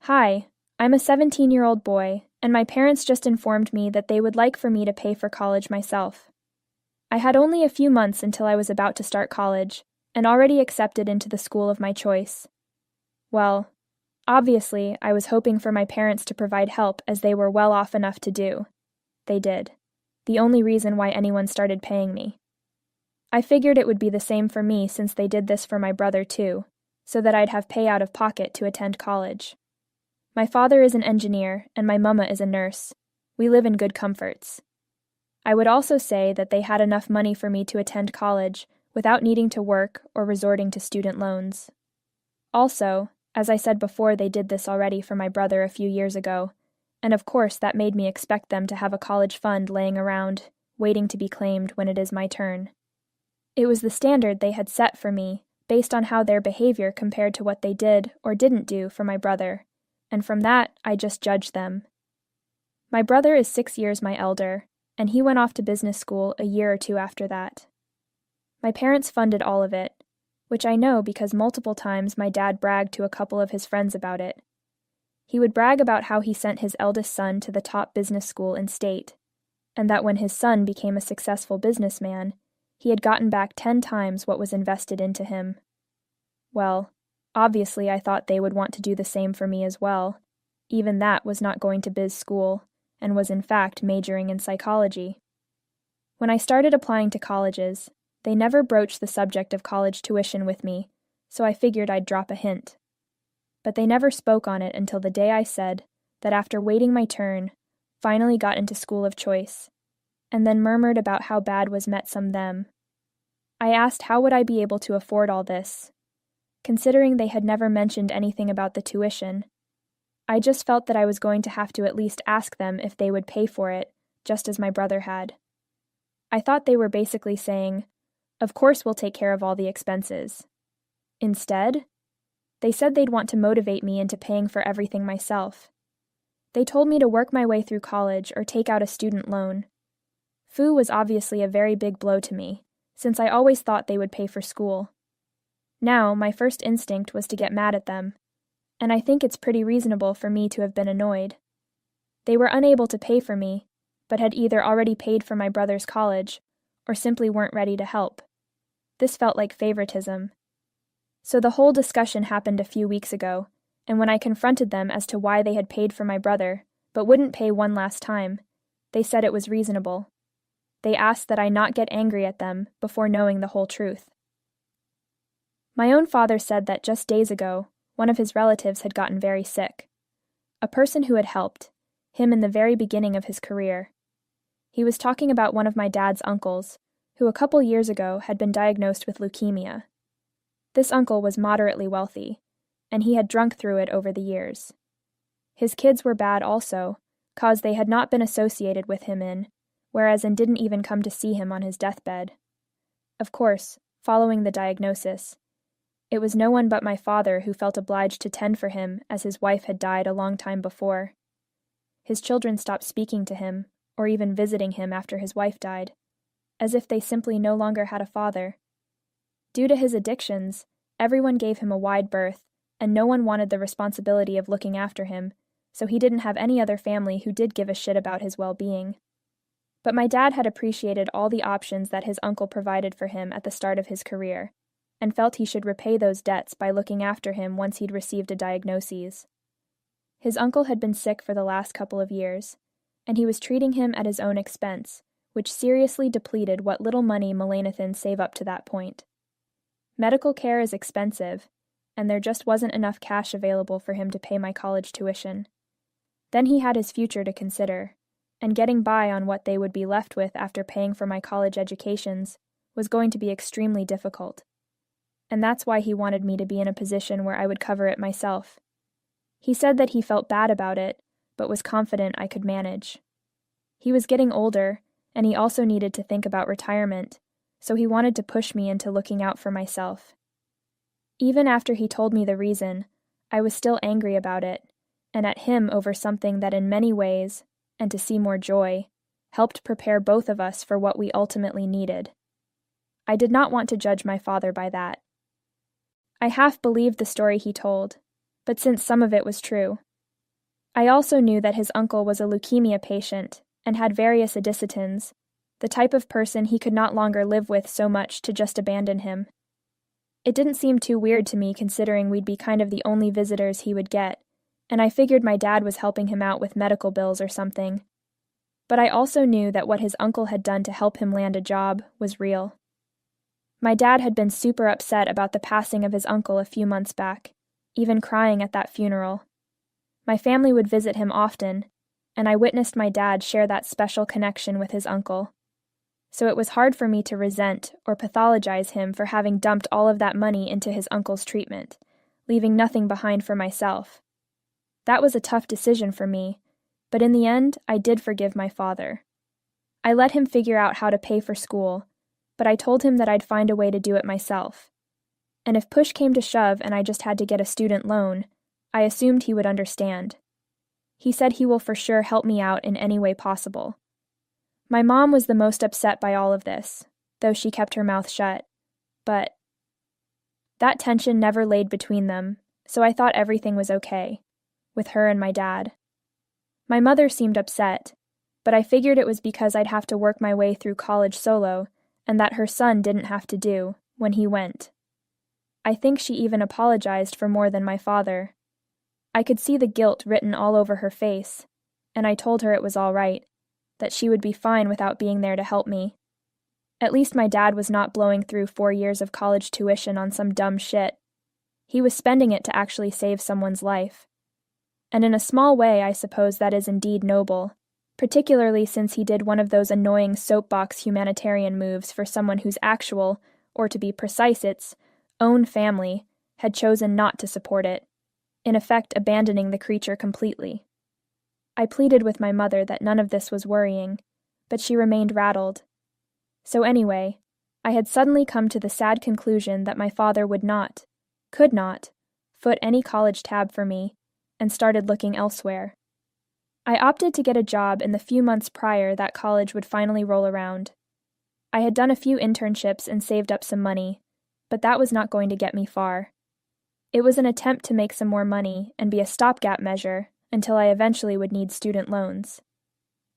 Hi, I'm a 17-year-old boy, and my parents just informed me that they would like for me to pay for college myself. I had only a few months until I was about to start college, and already accepted into the school of my choice. Well, obviously, I was hoping for my parents to provide help as they were well off enough to do. They did. The only reason why anyone started paying me. I figured it would be the same for me since they did this for my brother too, so that I'd have pay out of pocket to attend college. My father is an engineer, and my mama is a nurse. We live in good comforts. I would also say that they had enough money for me to attend college without needing to work or resorting to student loans. Also, as I said before, they did this already for my brother a few years ago, and of course that made me expect them to have a college fund laying around, waiting to be claimed when it is my turn. It was the standard they had set for me, based on how their behavior compared to what they did or didn't do for my brother, and from that I just judged them. My brother is 6 years my elder, and he went off to business school a year or two after that. My parents funded all of it, which I know because multiple times my dad bragged to a couple of his friends about it. He would brag about how he sent his eldest son to the top business school in state, and that when his son became a successful businessman, he had gotten back 10 times what was invested into him. Well, obviously I thought they would want to do the same for me as well. Even that was not going to biz school, and was in fact majoring in psychology. When I started applying to colleges, they never broached the subject of college tuition with me, so I figured I'd drop a hint. But they never spoke on it until the day I said that after waiting my turn, finally got into school of choice, and then murmured about how bad was met some them. I asked how would I be able to afford all this. Considering they had never mentioned anything about the tuition, I just felt that I was going to have to at least ask them if they would pay for it, just as my brother had. I thought they were basically saying, "Of course we'll take care of all the expenses." Instead, they said they'd want to motivate me into paying for everything myself. They told me to work my way through college or take out a student loan. Foo was obviously a very big blow to me, since I always thought they would pay for school. Now, my first instinct was to get mad at them, and I think it's pretty reasonable for me to have been annoyed. They were unable to pay for me, but had either already paid for my brother's college, or simply weren't ready to help. This felt like favoritism. So the whole discussion happened a few weeks ago, and when I confronted them as to why they had paid for my brother, but wouldn't pay one last time, they said it was reasonable. They asked that I not get angry at them before knowing the whole truth. My own father said that just days ago, one of his relatives had gotten very sick. A person who had helped him in the very beginning of his career. He was talking about one of my dad's uncles, who a couple years ago had been diagnosed with leukemia. This uncle was moderately wealthy, and he had drunk through it over the years. His kids were bad also, cause they had not been associated with him whereas and didn't even come to see him on his deathbed. Of course, following the diagnosis, it was no one but my father who felt obliged to tend for him as his wife had died a long time before. His children stopped speaking to him, or even visiting him after his wife died, as if they simply no longer had a father. Due to his addictions, everyone gave him a wide berth, and no one wanted the responsibility of looking after him, so he didn't have any other family who did give a shit about his well-being. But my dad had appreciated all the options that his uncle provided for him at the start of his career, and felt he should repay those debts by looking after him once he'd received a diagnosis. His uncle had been sick for the last couple of years, and he was treating him at his own expense, which seriously depleted what little money Melanathan save up to that point. Medical care is expensive, and there just wasn't enough cash available for him to pay my college tuition. Then he had his future to consider, and getting by on what they would be left with after paying for my college educations was going to be extremely difficult. And that's why he wanted me to be in a position where I would cover it myself. He said that he felt bad about it, but was confident I could manage. He was getting older, and he also needed to think about retirement, so he wanted to push me into looking out for myself. Even after he told me the reason, I was still angry about it, and at him over something that in many ways, and to see more joy, helped prepare both of us for what we ultimately needed. I did not want to judge my father by that. I half believed the story he told, but since some of it was true, I also knew that his uncle was a leukemia patient and had various adicetins, the type of person he could not longer live with so much to just abandon him. It didn't seem too weird to me considering we'd be kind of the only visitors he would get, and I figured my dad was helping him out with medical bills or something. But I also knew that what his uncle had done to help him land a job was real. My dad had been super upset about the passing of his uncle a few months back, even crying at that funeral. My family would visit him often, and I witnessed my dad share that special connection with his uncle. So it was hard for me to resent or pathologize him for having dumped all of that money into his uncle's treatment, leaving nothing behind for myself. That was a tough decision for me, but in the end, I did forgive my father. I let him figure out how to pay for school, but I told him that I'd find a way to do it myself. And if push came to shove and I just had to get a student loan, I assumed he would understand. He said he will for sure help me out in any way possible. My mom was the most upset by all of this, though she kept her mouth shut. But that tension never laid between them, so I thought everything was okay, with her and my dad. My mother seemed upset, but I figured it was because I'd have to work my way through college solo, and that her son didn't have to do when he went. I think she even apologized for more than my father. I could see the guilt written all over her face, and I told her it was all right, that she would be fine without being there to help me. At least my dad was not blowing through 4 years of college tuition on some dumb shit. He was spending it to actually save someone's life. And in a small way, I suppose that is indeed noble, particularly since he did one of those annoying soapbox humanitarian moves for someone whose actual, or to be precise its, own family had chosen not to support it, in effect abandoning the creature completely. I pleaded with my mother that none of this was worrying, but she remained rattled. So anyway, I had suddenly come to the sad conclusion that my father could not, foot any college tab for me, and started looking elsewhere. I opted to get a job in the few months prior that college would finally roll around. I had done a few internships and saved up some money, but that was not going to get me far. It was an attempt to make some more money and be a stopgap measure until I eventually would need student loans.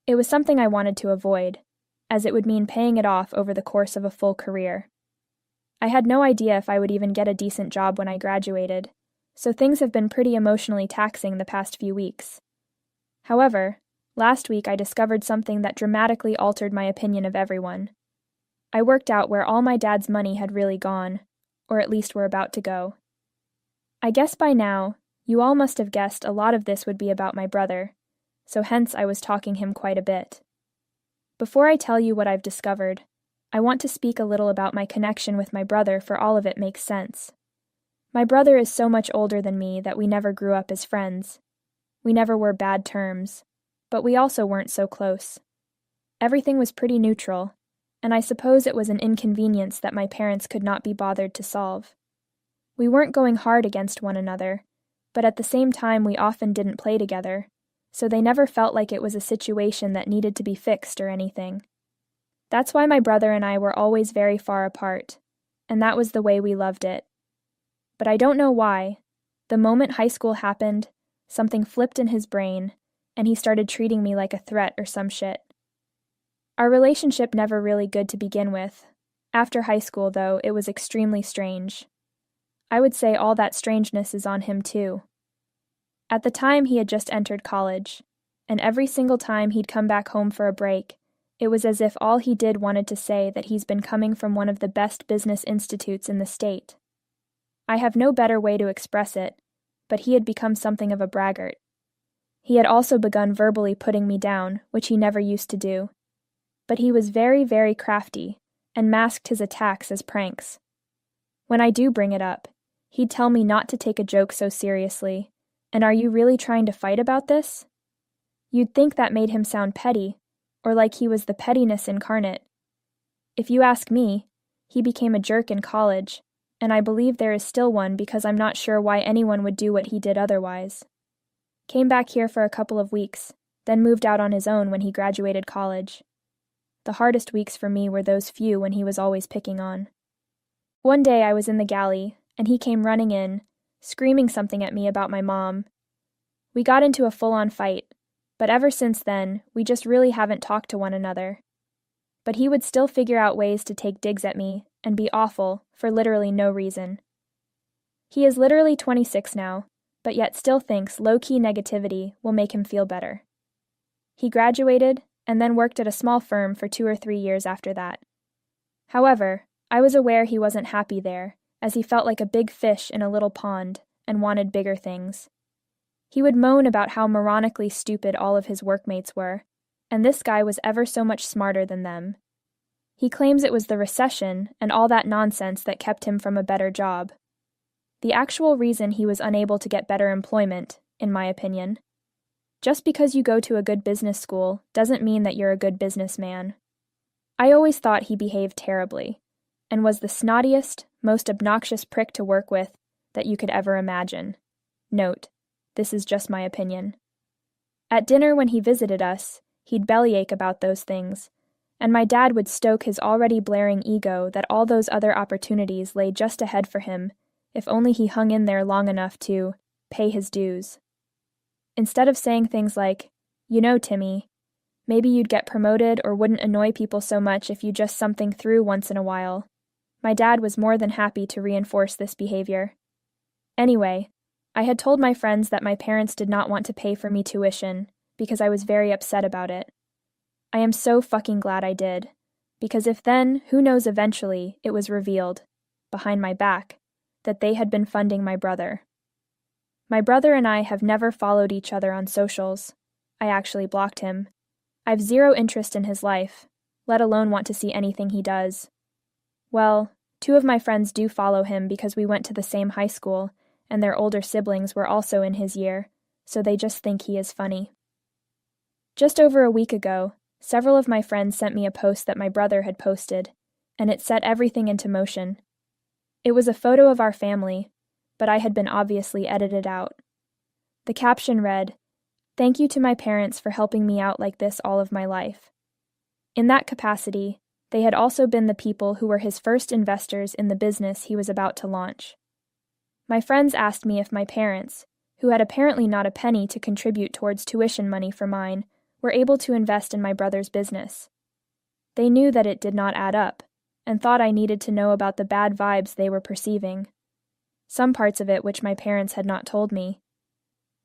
It was something I wanted to avoid, as it would mean paying it off over the course of a full career. I had no idea if I would even get a decent job when I graduated, so things have been pretty emotionally taxing the past few weeks. However, last week I discovered something that dramatically altered my opinion of everyone. I worked out where all my dad's money had really gone, or at least were about to go. I guess by now, you all must have guessed a lot of this would be about my brother, so hence I was talking him quite a bit. Before I tell you what I've discovered, I want to speak a little about my connection with my brother for all of it makes sense. My brother is so much older than me that we never grew up as friends. We never were bad terms, but we also weren't so close. Everything was pretty neutral, and I suppose it was an inconvenience that my parents could not be bothered to solve. We weren't going hard against one another, but at the same time we often didn't play together, so they never felt like it was a situation that needed to be fixed or anything. That's why my brother and I were always very far apart, and that was the way we loved it. But I don't know why. The moment high school happened, something flipped in his brain, and he started treating me like a threat or some shit. Our relationship never really good to begin with. After high school, though, it was extremely strange. I would say all that strangeness is on him, too. At the time, he had just entered college, and every single time he'd come back home for a break, it was as if all he did wanted to say that he's been coming from one of the best business institutes in the state. I have no better way to express it, but he had become something of a braggart. He had also begun verbally putting me down, which he never used to do. But he was very, very crafty, and masked his attacks as pranks. When I do bring it up, he'd tell me not to take a joke so seriously, and are you really trying to fight about this? You'd think that made him sound petty, or like he was the pettiness incarnate. If you ask me, he became a jerk in college, and I believe there is still one because I'm not sure why anyone would do what he did otherwise. Came back here for a couple of weeks, then moved out on his own when he graduated college. The hardest weeks for me were those few when he was always picking on. One day I was in the galley, and he came running in, screaming something at me about my mom. We got into a full-on fight, but ever since then, we just really haven't talked to one another. But he would still figure out ways to take digs at me and be awful for literally no reason. He is literally 26 now, but yet still thinks low-key negativity will make him feel better. He graduated and then worked at a small firm for 2 or 3 years after that. However, I was aware he wasn't happy there, as he felt like a big fish in a little pond and wanted bigger things. He would moan about how moronically stupid all of his workmates were, and this guy was ever so much smarter than them. He claims it was the recession and all that nonsense that kept him from a better job. The actual reason he was unable to get better employment, in my opinion. Just because you go to a good business school doesn't mean that you're a good businessman. I always thought he behaved terribly, and was the snottiest, most obnoxious prick to work with that you could ever imagine. Note, this is just my opinion. At dinner when he visited us, he'd bellyache about those things, and my dad would stoke his already blaring ego that all those other opportunities lay just ahead for him if only he hung in there long enough to pay his dues. Instead of saying things like, "You know, Timmy, maybe you'd get promoted or wouldn't annoy people so much if you just something through once in a while," my dad was more than happy to reinforce this behavior. Anyway, I had told my friends that my parents did not want to pay for me tuition because I was very upset about it. I am so fucking glad I did, because if then, who knows, eventually, it was revealed, behind my back, that they had been funding my brother. My brother and I have never followed each other on socials. I actually blocked him. I've zero interest in his life, let alone want to see anything he does. Well, 2 of my friends do follow him because we went to the same high school, and their older siblings were also in his year, so they just think he is funny. Just over a week ago, several of my friends sent me a post that my brother had posted, and it set everything into motion. It was a photo of our family, but I had been obviously edited out. The caption read, "Thank you to my parents for helping me out like this all of my life." In that capacity, they had also been the people who were his first investors in the business he was about to launch. My friends asked me if my parents, who had apparently not a penny to contribute towards tuition money for mine, were able to invest in my brother's business. They knew that it did not add up, and thought I needed to know about the bad vibes they were perceiving. Some parts of it which my parents had not told me.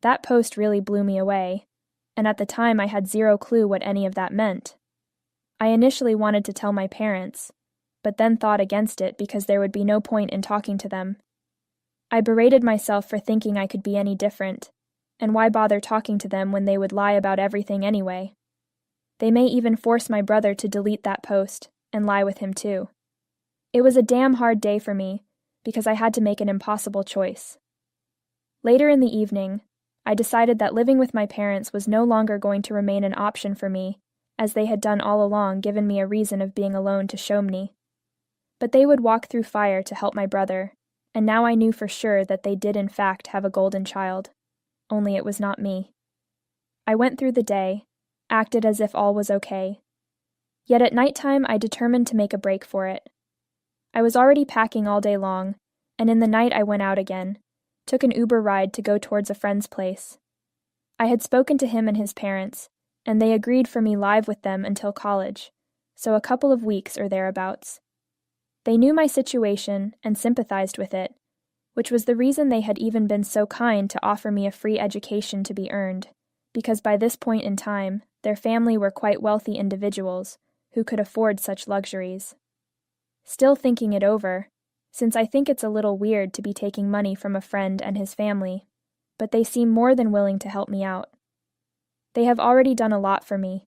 That post really blew me away, and at the time I had zero clue what any of that meant. I initially wanted to tell my parents, but then thought against it because there would be no point in talking to them. I berated myself for thinking I could be any different, and why bother talking to them when they would lie about everything anyway? They may even force my brother to delete that post, and lie with him too. It was a damn hard day for me, because I had to make an impossible choice. Later in the evening, I decided that living with my parents was no longer going to remain an option for me, as they had done all along, given me a reason of being alone to show me. But they would walk through fire to help my brother, and now I knew for sure that they did in fact have a golden child, only it was not me. I went through the day, acted as if all was okay. Yet at nighttime I determined to make a break for it. I was already packing all day long, and in the night I went out again, took an Uber ride to go towards a friend's place. I had spoken to him and his parents, and they agreed for me live with them until college, so a couple of weeks or thereabouts. They knew my situation and sympathized with it, which was the reason they had even been so kind to offer me a free education to be earned, because by this point in time, their family were quite wealthy individuals who could afford such luxuries. Still thinking it over, since I think it's a little weird to be taking money from a friend and his family, but they seem more than willing to help me out. They have already done a lot for me.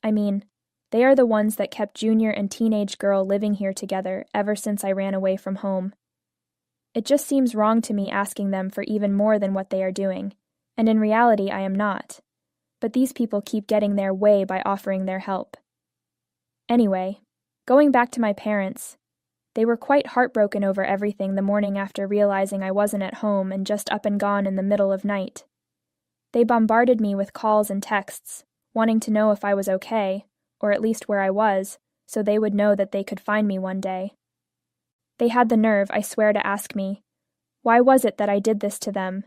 I mean, they are the ones that kept Junior and teenage girl living here together ever since I ran away from home. It just seems wrong to me asking them for even more than what they are doing, and in reality I am not. But these people keep getting their way by offering their help. Anyway, going back to my parents, they were quite heartbroken over everything the morning after realizing I wasn't at home and just up and gone in the middle of night. They bombarded me with calls and texts, wanting to know if I was okay, or at least where I was, so they would know that they could find me one day. They had the nerve, I swear, to ask me, why was it that I did this to them?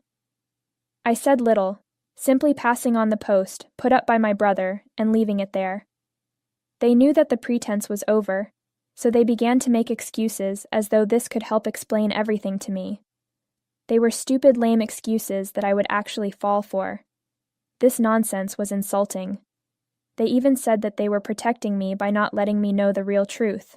I said little, simply passing on the post put up by my brother and leaving it there. They knew that the pretense was over, so they began to make excuses as though this could help explain everything to me. They were stupid, lame excuses that I would actually fall for. This nonsense was insulting. They even said that they were protecting me by not letting me know the real truth.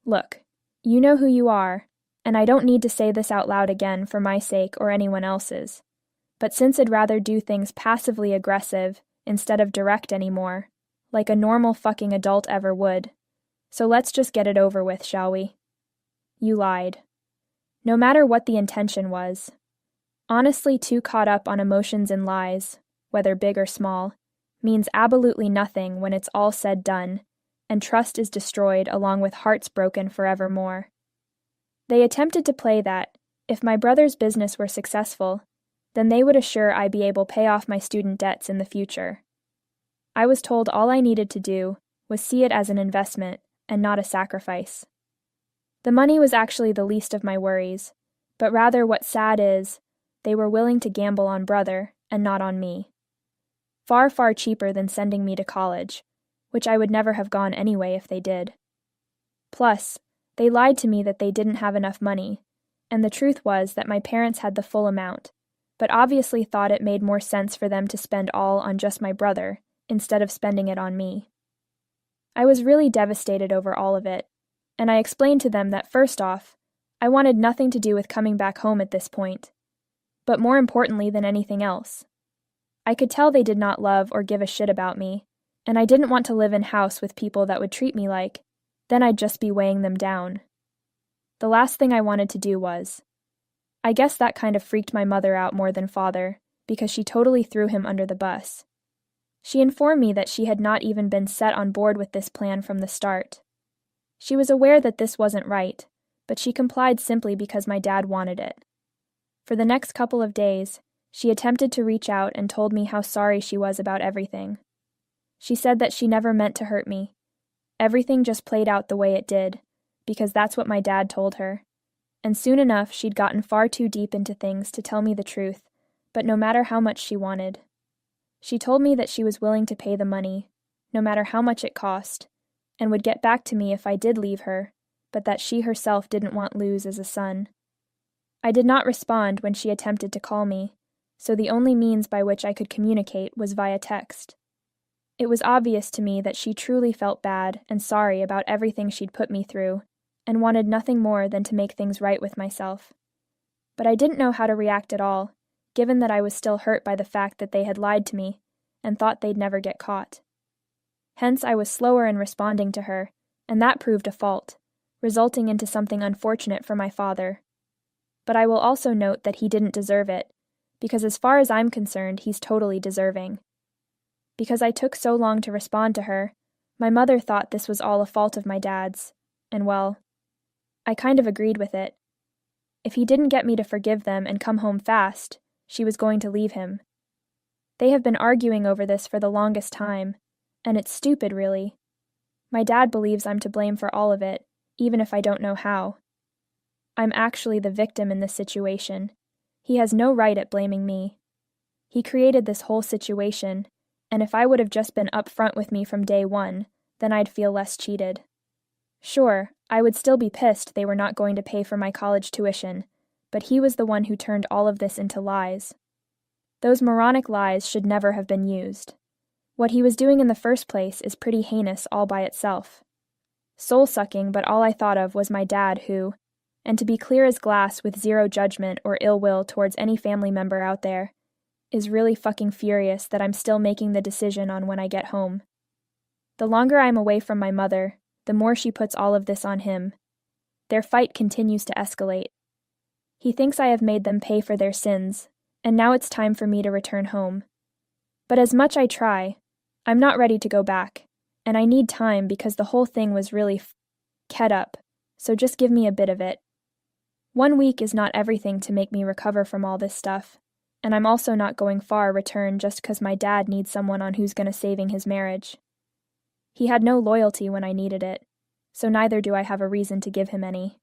Look, you know who you are, and I don't need to say this out loud again for my sake or anyone else's. But since I'd rather do things passively aggressive instead of direct anymore, like a normal fucking adult ever would, so let's just get it over with, shall we? You lied. No matter what the intention was. Honestly, too caught up on emotions and lies, whether big or small, means absolutely nothing when it's all said done, and trust is destroyed along with hearts broken forevermore. They attempted to play that, if my brother's business were successful, then they would assure I'd be able to pay off my student debts in the future. I was told all I needed to do was see it as an investment and not a sacrifice. The money was actually the least of my worries, but rather what's sad is, they were willing to gamble on brother and not on me. Far, far cheaper than sending me to college, which I would never have gone anyway if they did. Plus, they lied to me that they didn't have enough money, and the truth was that my parents had the full amount, but obviously thought it made more sense for them to spend all on just my brother instead of spending it on me. I was really devastated over all of it, and I explained to them that first off, I wanted nothing to do with coming back home at this point, but more importantly than anything else. I could tell they did not love or give a shit about me, and I didn't want to live in house with people that would treat me like, then I'd just be weighing them down. The last thing I wanted to do was. I guess that kind of freaked my mother out more than father, because she totally threw him under the bus. She informed me that she had not even been set on board with this plan from the start. She was aware that this wasn't right, but she complied simply because my dad wanted it. For the next couple of days, she attempted to reach out and told me how sorry she was about everything. She said that she never meant to hurt me. Everything just played out the way it did, because that's what my dad told her. And soon enough, she'd gotten far too deep into things to tell me the truth, but no matter how much she wanted. She told me that she was willing to pay the money, no matter how much it cost, and would get back to me if I did leave her, but that she herself didn't want Luz as a son. I did not respond when she attempted to call me, so the only means by which I could communicate was via text. It was obvious to me that she truly felt bad and sorry about everything she'd put me through, and wanted nothing more than to make things right with myself. But I didn't know how to react at all, given that I was still hurt by the fact that they had lied to me, and thought they'd never get caught. Hence I was slower in responding to her, and that proved a fault, resulting into something unfortunate for my father. But I will also note that he didn't deserve it, because as far as I'm concerned, he's totally deserving. Because I took so long to respond to her, my mother thought this was all a fault of my dad's, and well, I kind of agreed with it. If he didn't get me to forgive them and come home fast, she was going to leave him. They have been arguing over this for the longest time, and it's stupid, really. My dad believes I'm to blame for all of it, even if I don't know how. I'm actually the victim in this situation. He has no right at blaming me. He created this whole situation, and if I would have just been upfront with me from day one, then I'd feel less cheated. Sure, I would still be pissed they were not going to pay for my college tuition, but he was the one who turned all of this into lies. Those moronic lies should never have been used. What he was doing in the first place is pretty heinous all by itself. Soul-sucking, but all I thought of was my dad who, and to be clear as glass with zero judgment or ill will towards any family member out there, is really fucking furious that I'm still making the decision on when I get home. The longer I'm away from my mother, the more she puts all of this on him. Their fight continues to escalate. He thinks I have made them pay for their sins, and now it's time for me to return home. But as much I try, I'm not ready to go back, and I need time because the whole thing was really ket up, so just give me a bit of it. 1 week is not everything to make me recover from all this stuff, and I'm also not going far return just 'cause my dad needs someone on who's gonna saving his marriage. He had no loyalty when I needed it, so neither do I have a reason to give him any.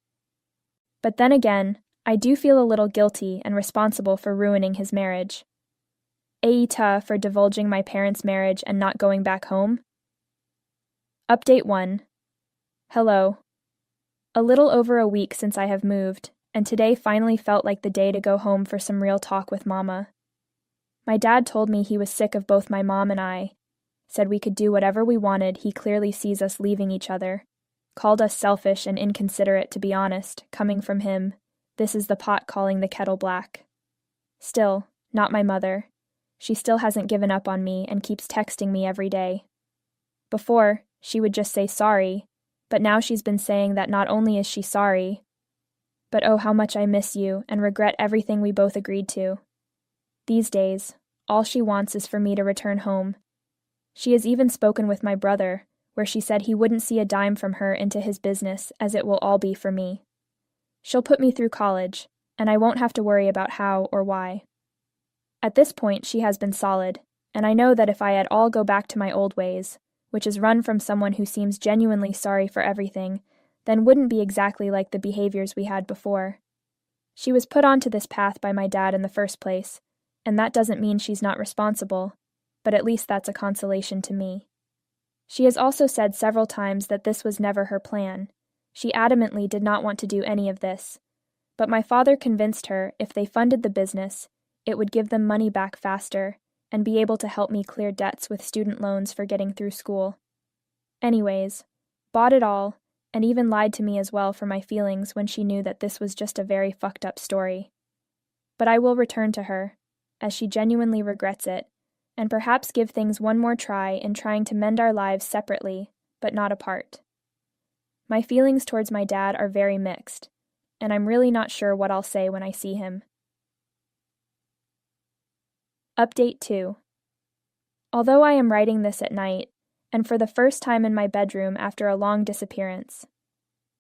But then again, I do feel a little guilty and responsible for ruining his marriage. Aita for divulging my parents' marriage and not going back home. Update 1. Hello. A little over a week since I have moved, and today finally felt like the day to go home for some real talk with Mama. My dad told me he was sick of both my mom and I, said we could do whatever we wanted. He clearly sees us leaving each other, called us selfish and inconsiderate, to be honest, coming from him. This is the pot calling the kettle black. Still, not my mother. She still hasn't given up on me and keeps texting me every day. Before, she would just say sorry, but now she's been saying that not only is she sorry, but oh, how much I miss you and regret everything we both agreed to. These days, all she wants is for me to return home. She has even spoken with my brother, where she said he wouldn't see a dime from her into his business, as it will all be for me. She'll put me through college, and I won't have to worry about how or why. At this point, she has been solid, and I know that if I at all go back to my old ways, which is run from someone who seems genuinely sorry for everything, then wouldn't be exactly like the behaviors we had before. She was put onto this path by my dad in the first place, and that doesn't mean she's not responsible, but at least that's a consolation to me. She has also said several times that this was never her plan. She adamantly did not want to do any of this, but my father convinced her if they funded the business, it would give them money back faster and be able to help me clear debts with student loans for getting through school. Anyways, bought it all, and even lied to me as well for my feelings when she knew that this was just a very fucked up story. But I will return to her, as she genuinely regrets it, and perhaps give things one more try in trying to mend our lives separately, but not apart. My feelings towards my dad are very mixed, and I'm really not sure what I'll say when I see him. Update 2. Although I am writing this at night, and for the first time in my bedroom after a long disappearance,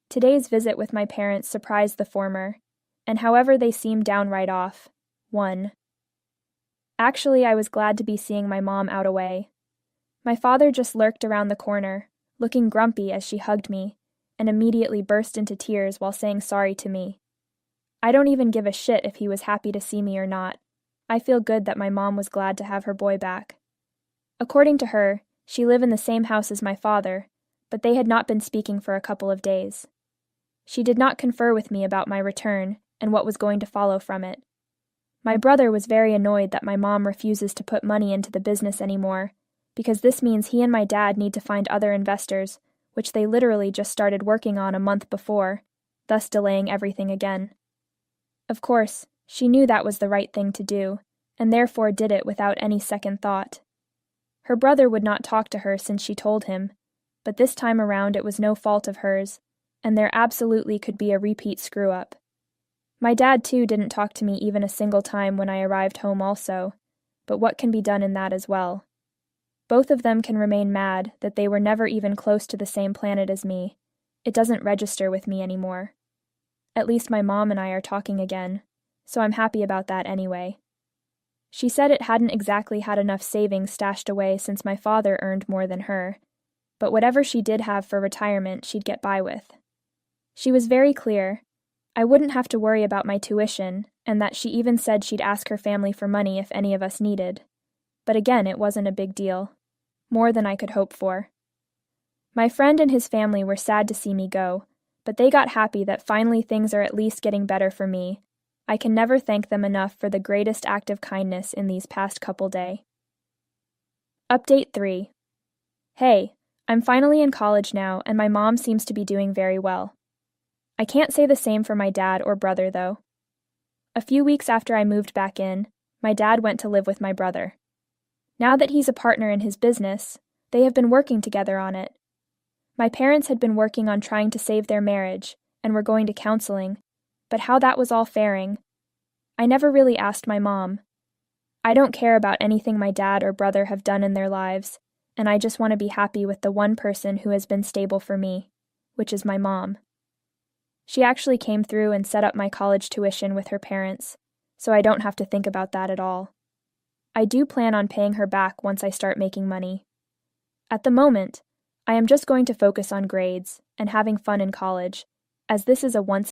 today's visit with my parents surprised the former, and however they seemed downright off, 1. Actually, I was glad to be seeing my mom out away. My father just lurked around the corner, looking grumpy as she hugged me, and immediately burst into tears while saying sorry to me. I don't even give a shit if he was happy to see me or not. I feel good that my mom was glad to have her boy back. According to her, she lived in the same house as my father, but they had not been speaking for a couple of days. She did not confer with me about my return and what was going to follow from it. My brother was very annoyed that my mom refuses to put money into the business anymore, because this means he and my dad need to find other investors, which they literally just started working on a month before, thus delaying everything again. Of course, she knew that was the right thing to do, and therefore did it without any second thought. Her brother would not talk to her since she told him, but this time around it was no fault of hers, and there absolutely could be a repeat screw-up. My dad, too, didn't talk to me even a single time when I arrived home also, but what can be done in that as well? Both of them can remain mad that they were never even close to the same planet as me. It doesn't register with me anymore. At least my mom and I are talking again, so I'm happy about that anyway. She said it hadn't exactly had enough savings stashed away since my father earned more than her, but whatever she did have for retirement she'd get by with. She was very clear. I wouldn't have to worry about my tuition, and that she even said she'd ask her family for money if any of us needed. But again, it wasn't a big deal. More than I could hope for. My friend and his family were sad to see me go, but they got happy that finally things are at least getting better for me. I can never thank them enough for the greatest act of kindness in these past couple days. Update 3. Hey, I'm finally in college now, and my mom seems to be doing very well. I can't say the same for my dad or brother, though. A few weeks after I moved back in, my dad went to live with my brother. Now that he's a partner in his business, they have been working together on it. My parents had been working on trying to save their marriage, and were going to counseling, but how that was all faring. I never really asked my mom. I don't care about anything my dad or brother have done in their lives, and I just want to be happy with the one person who has been stable for me, which is my mom. She actually came through and set up my college tuition with her parents, so I don't have to think about that at all. I do plan on paying her back once I start making money. At the moment, I am just going to focus on grades and having fun in college, as this is a once